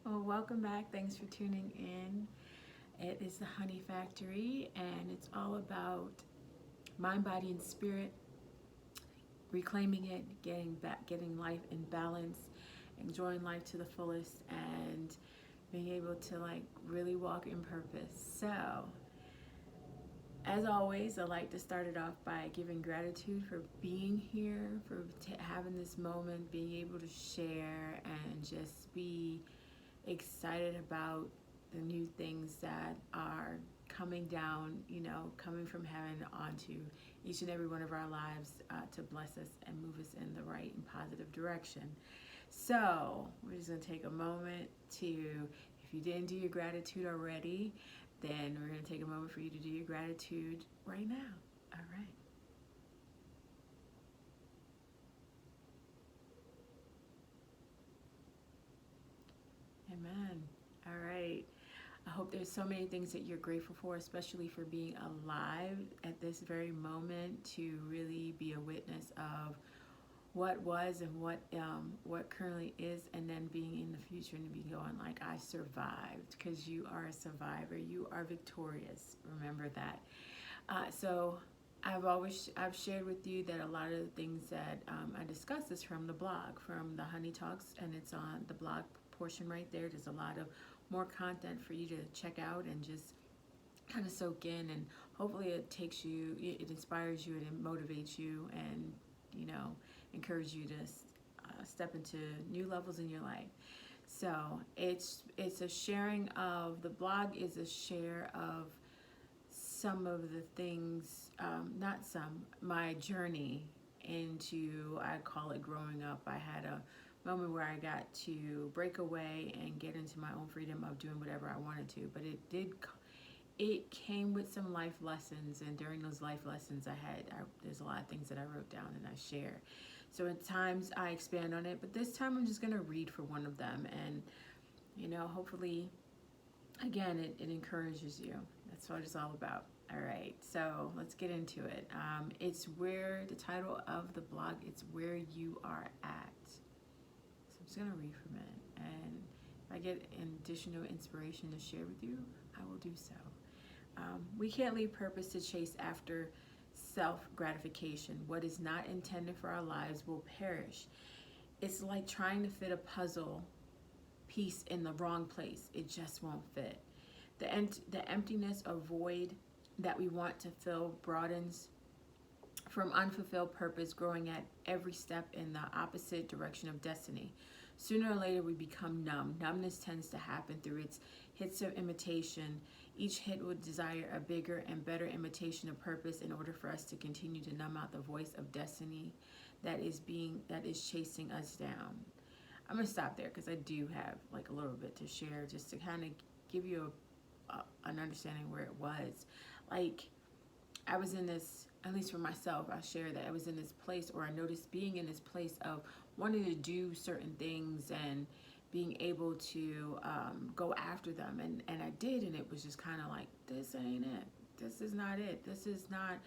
Well, welcome back. Thanks for tuning in. It is the Honey Factory, and it's all about mind, body, and spirit, reclaiming it, getting life in balance, enjoying life to the fullest, and being able to really walk in purpose. So, as always, I like to start it off by giving gratitude for being here, for having this moment, being able to share, and just be excited about the new things that are coming down, coming from heaven onto each and every one of our lives to bless us and move us in the right and positive direction. So, we're just going to take a moment to, if you didn't do your gratitude already, then we're going to take a moment for you to do your gratitude right now. All right. Amen. All right. I hope there's so many things that you're grateful for, especially for being alive at this very moment, to really be a witness of what was and what currently is, and then being in the future and be going like, I survived, because you are a survivor. You are victorious. Remember that. So I've shared with you that a lot of the things that I discuss is from the blog, from the Honey Talks, and it's on the blog portion right there. There's a lot of more content for you to check out and just kind of soak in, and hopefully it inspires you and it motivates you, and encourages you to step into new levels in your life. So it's a sharing of, the blog is a share of some of the things, not some, my journey into, I call it growing up. I had a moment where I got to break away and get into my own freedom of doing whatever I wanted to, but it came with some life lessons, and during those life lessons there's a lot of things that I wrote down and I share. So at times I expand on it, but this time I'm just going to read for one of them, and hopefully, again, it encourages you. That's what it's all about. All right, so let's get into it. It's where the title of the blog, it's where you are at. So I'm just going to read from it, and if I get additional inspiration to share with you, I will do so. We can't leave purpose to chase after self-gratification. What is not intended for our lives will perish. It's like trying to fit a puzzle piece in the wrong place. It just won't fit. The emptiness or void that we want to fill broadens from unfulfilled purpose, growing at every step in the opposite direction of destiny. Sooner or later, we become numb. Numbness tends to happen through its hits of imitation. Each hit would desire a bigger and better imitation of purpose in order for us to continue to numb out the voice of destiny that is chasing us down. I'm gonna stop there because I do have a little bit to share, just to kind of give you an understanding where it was. I was in this, at least for myself, I share that I was in this place, or I noticed being in this place of wanting to do certain things and being able to go after them. And I did, and it was just kind of like, this ain't it. This is not it. This is not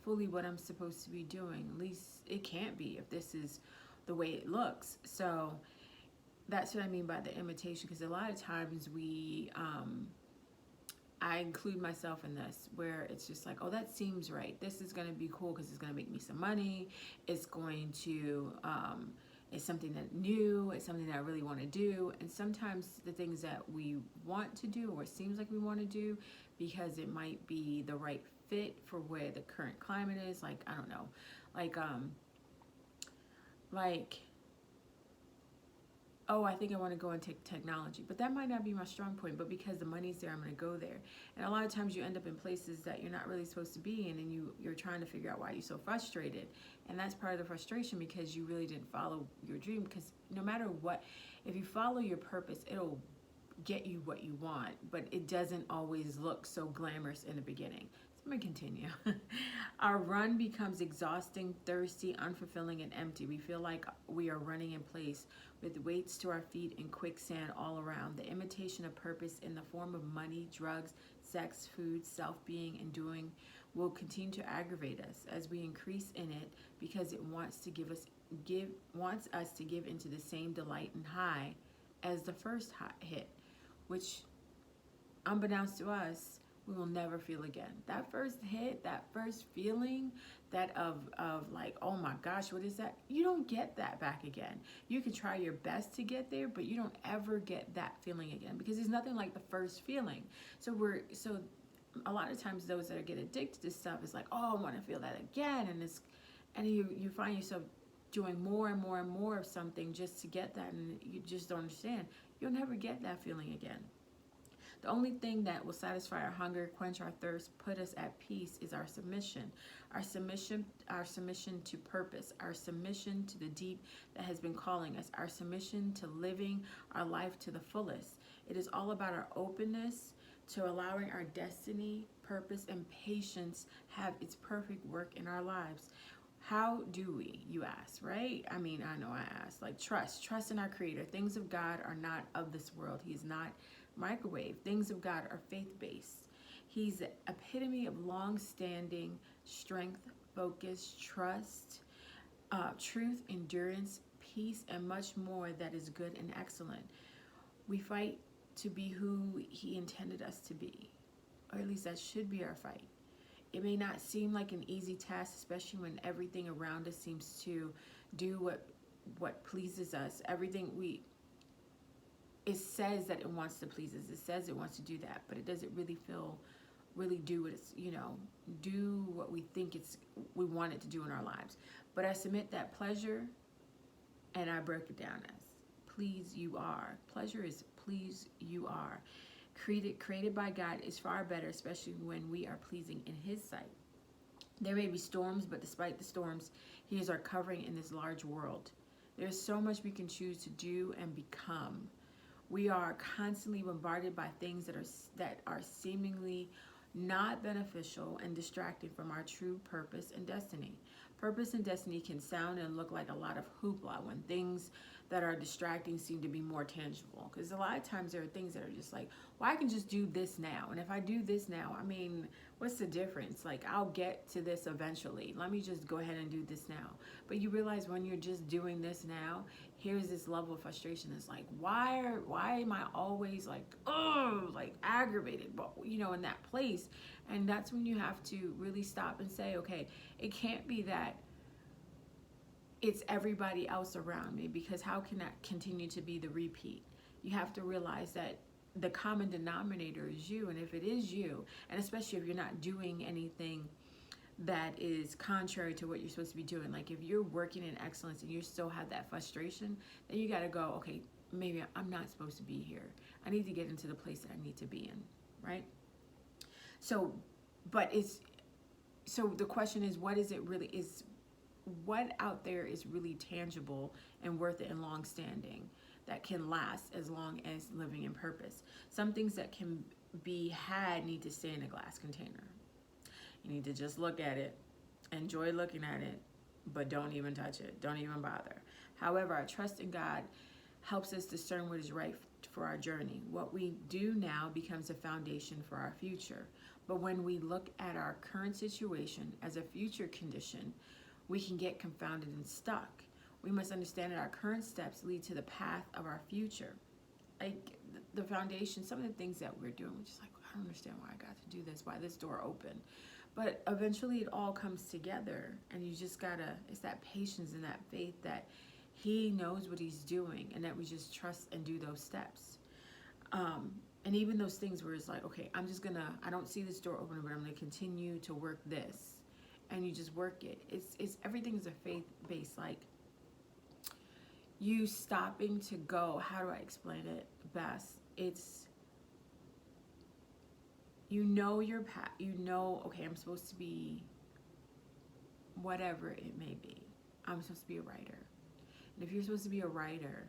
fully what I'm supposed to be doing. At least it can't be if this is the way it looks. So that's what I mean by the imitation, because a lot of times I include myself in this, where it's just like, oh, that seems right. This is going to be cool because it's going to make me some money. It's going to, it's something that new. It's something that I really want to do. And sometimes the things that we want to do, or it seems like we want to do, because it might be the right fit for where the current climate is. I don't know, like, like, oh, I think I want to go into technology, but that might not be my strong point, but because the money's there, I'm going to go there. And a lot of times you end up in places that you're not really supposed to be in, and you're trying to figure out why you're so frustrated. And that's part of the frustration, because you really didn't follow your dream. Because no matter what, if you follow your purpose, it'll get you what you want, but it doesn't always look so glamorous in the beginning. So I'm going to continue. Our run becomes exhausting, thirsty, unfulfilling, and empty. We feel like we are running in place with weights to our feet and quicksand all around. The imitation of purpose in the form of money, drugs, sex, food, self-being, and doing will continue to aggravate us as we increase in it, because it wants us to give into the same delight and high as the first hit, which, unbeknownst to us, we will never feel again. That first hit, that first feeling, that of like, oh my gosh, what is that? You don't get that back again. You can try your best to get there, but you don't ever get that feeling again, because there's nothing like the first feeling. So a lot of times those that get addicted to stuff is like, oh, I want to feel that again, and you find yourself doing more and more and more of something just to get that, and you just don't understand. You'll never get that feeling again. The only thing that will satisfy our hunger, quench our thirst, put us at peace is our submission. Our submission to purpose, our submission to the deep that has been calling us, our submission to living our life to the fullest. It is all about our openness to allowing our destiny, purpose, and patience have its perfect work in our lives. How do we, you ask, right? I mean, I know I asked. Like, trust in our Creator. Things of God are not of this world. He's not microwave. Things of God are faith-based. He's the epitome of long-standing strength, focus, trust, truth, endurance, peace, and much more that is good and excellent. We fight to be who He intended us to be, or at least that should be our fight. It may not seem like an easy task, especially when everything around us seems to do what pleases us. It says that it wants to please us. It says it wants to do that, but it doesn't really do what it's, do what we think we want it to do in our lives. But I submit that pleasure, and I break it down as please you are. Pleasure is please you are. Created by God is far better, especially when we are pleasing in His sight. There may be storms, but despite the storms, He is our covering in this large world. There's so much we can choose to do and become. We are constantly bombarded by things that are seemingly not beneficial and distracting from our true purpose and destiny. Purpose and destiny can sound and look like a lot of hoopla when things that are distracting seem to be more tangible. Because a lot of times there are things that are just like, well, I can just do this now. And if I do this now, I mean, what's the difference? Like, I'll get to this eventually. Let me just go ahead and do this now. But you realize when you're just doing this now, here's this level of frustration. It's like, why am I always like, like aggravated, but in that place? And that's when you have to really stop and say, okay, it can't be that it's everybody else around me, because how can that continue to be the repeat? You have to realize that the common denominator is you, and if it is you, and especially if you're not doing anything that is contrary to what you're supposed to be doing, like if you're working in excellence and you still have that frustration, then you got to go, okay, maybe I'm not supposed to be here. I need to get into the place that I need to be in, right? So the question is, what out there is really tangible and worth it and long-standing that can last as long as living in purpose? Some things that can be had need to stay in a glass container. You need to just look at it, enjoy looking at it, but don't even touch it. Don't even bother. However, our trust in God helps us discern what is right for our journey. What we do now becomes a foundation for our future. But when we look at our current situation as a future condition, we can get confounded and stuck. We must understand that our current steps lead to the path of our future. Like the foundation, some of the things that we're doing, we're just like, I don't understand why I got to do this, why this door opened. But eventually it all comes together, and you just it's that patience and that faith that He knows what He's doing, and that we just trust and do those steps. And even those things where it's like, okay, I don't see this door open, but I'm gonna continue to work this. And you just work it. It's everything is a faith-based, like you stopping to go, how do I explain it best? It's, your path, okay, I'm supposed to be whatever it may be. I'm supposed to be a writer. And if you're supposed to be a writer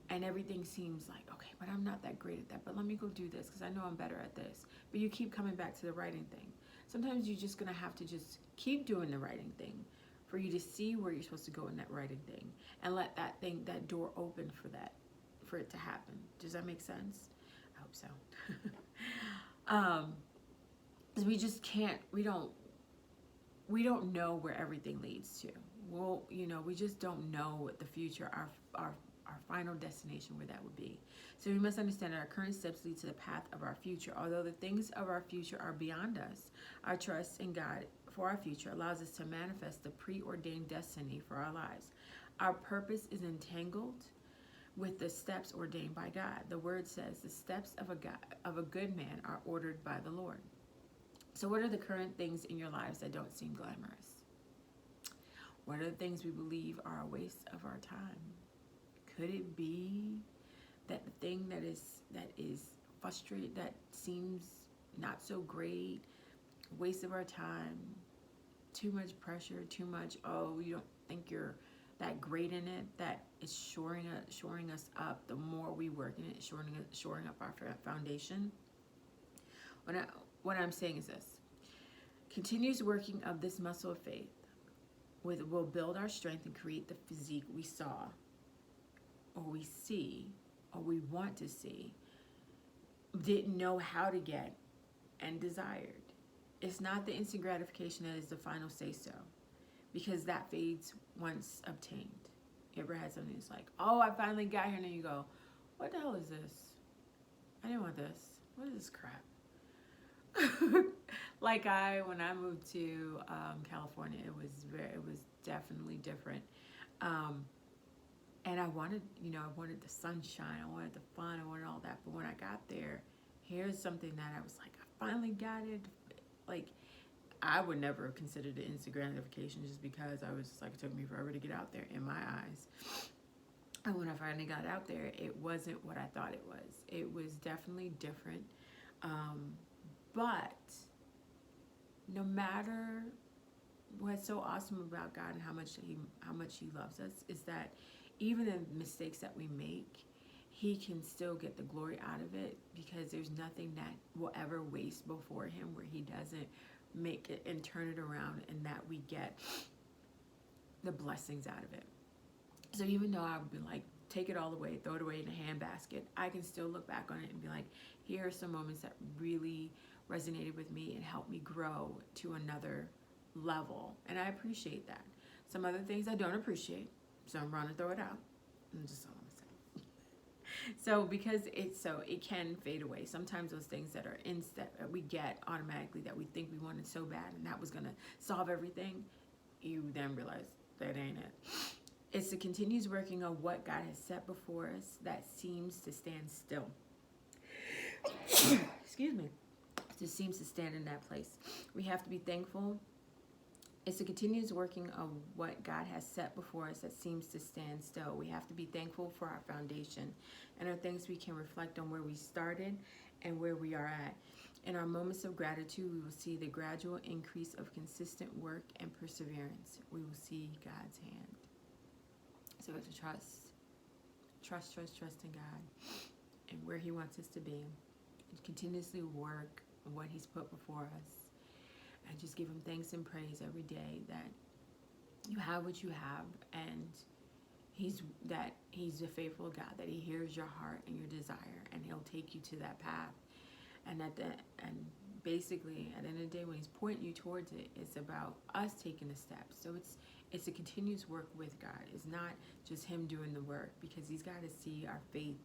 and everything seems like, okay, but I'm not that great at that, but let me go do this because I know I'm better at this. But you keep coming back to the writing thing. Sometimes you're just going to have to just keep doing the writing thing for you to see where you're supposed to go in that writing thing, and let that door open for it to happen. Does that make sense? I hope so. 'Cause we just can't, we don't know where everything leads to. Well, we just don't know what the future, our our final destination, where that would be. So we must understand that our current steps lead to the path of our future. Although the things of our future are beyond us, our trust in God for our future allows us to manifest the preordained destiny for our lives. Our purpose is entangled with the steps ordained by God. The word says the steps of a good man are ordered by the Lord. So what are the current things in your lives that don't seem glamorous? What are the things we believe are a waste of our time? Could it be that the thing that is frustrated, that seems not so great, waste of our time, too much pressure, too much, oh, you don't think you're that great in it, that is shoring us up the more we work in it, shoring up our foundation? What I'm saying is this: continuous working of this muscle of faith will build our strength and create the physique we saw, or we see, or we want to see, didn't know how to get, and desired. It's not the instant gratification that is the final say-so, because that fades once obtained. You ever had something that's like, oh, I finally got here, and then you go, what the hell is this? I didn't want this. What is this crap? Like when I moved to California, it was definitely different. And I wanted the sunshine, I wanted the fun, I wanted all that. But when I got there, here's something that I was like, I finally got it. Like, I would never have considered it instant gratification, just because I was just like, it took me forever to get out there in my eyes. And when I finally got out there, it wasn't what I thought it was. It was definitely different. But no matter what's so awesome about God and how much he loves us is that even the mistakes that we make, he can still get the glory out of it, because there's nothing that will ever waste before him where he doesn't make it and turn it around, and that we get the blessings out of it. So even though I would be like, take it all away, throw it away in a handbasket, I can still look back on it and be like, here are some moments that really resonated with me and helped me grow to another level. And I appreciate that. Some other things I don't appreciate, so I'm going to throw it out. And just all I'm saying. So because it can fade away. Sometimes those things that are that we get automatically, that we think we wanted so bad and that was going to solve everything, you then realize that ain't it. It's the continuous working of what God has set before us that seems to stand still. Excuse me. It just seems to stand in that place. We have to be thankful. It's the continuous working of what God has set before us that seems to stand still. We have to be thankful for our foundation and our things. We can reflect on where we started and where we are at. In our moments of gratitude, we will see the gradual increase of consistent work and perseverance. We will see God's hand. So we have to trust in God and where he wants us to be, and continuously work on what he's put before us, and just give him thanks and praise every day that you have what you have, and he's a faithful God, that he hears your heart and your desire, and he'll take you to that path. And basically at the end of the day, when he's pointing you towards it, it's about us taking the steps. So it's a continuous work with God. It's not just him doing the work, because he's got to see our faith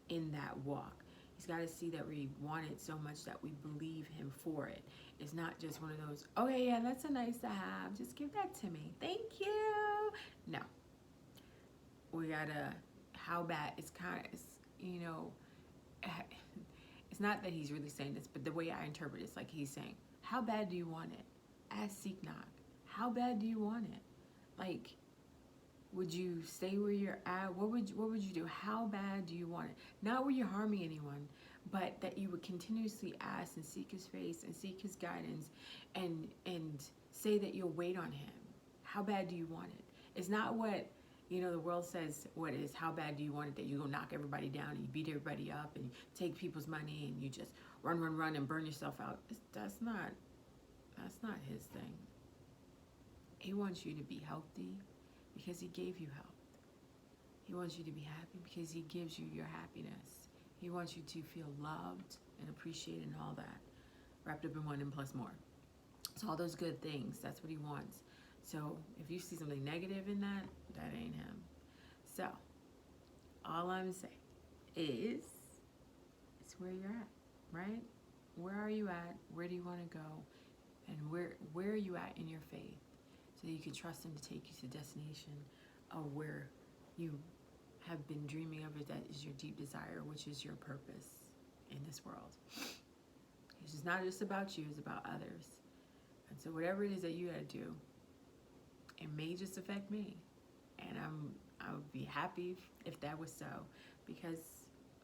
in that walk. He's got to see that we want it so much that we believe him for it. It's not just one of those, okay, yeah, that's a nice to have, just give that to me, thank you. No. We gotta, how bad, it's not that he's really saying this, but the way I interpret it, it's like he's saying, how bad do you want it? Ask, seek, knock. How bad do you want it? Like, would you stay where you're at? What would you do? How bad do you want it? Not where you're harming anyone, but that you would continuously ask and seek his face and seek his guidance, and say that you'll wait on him. How bad do you want it? It's not what the world says. What is, how bad do you want it? That you go knock everybody down and you beat everybody up and you take people's money and you just run and burn yourself out. That's not his thing. He wants you to be healthy because he gave you health. He wants you to be happy because he gives you your happiness. He wants you to feel loved and appreciated and all that, wrapped up in one and plus more. So all those good things, that's what he wants. So if you see something negative in that, that ain't him. So all I'm saying is it's where you're at, right? Where are you at? Where do you want to go? And where are you at in your faith so that you can trust him to take you to the destination of where you have been dreaming of it, that is your deep desire, which is your purpose in this world. It's not just about you, it's about others. And so whatever it is that you got to do, it may just affect me. And I would be happy if that was so, because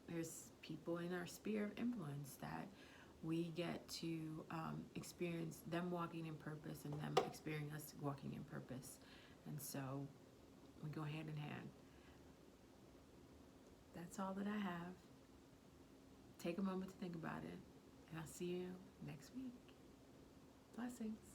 there's people in our sphere of influence that we get to experience them walking in purpose and them experiencing us walking in purpose. And so we go hand in hand. That's all that I have. Take a moment to think about it, and I'll see you next week. Blessings.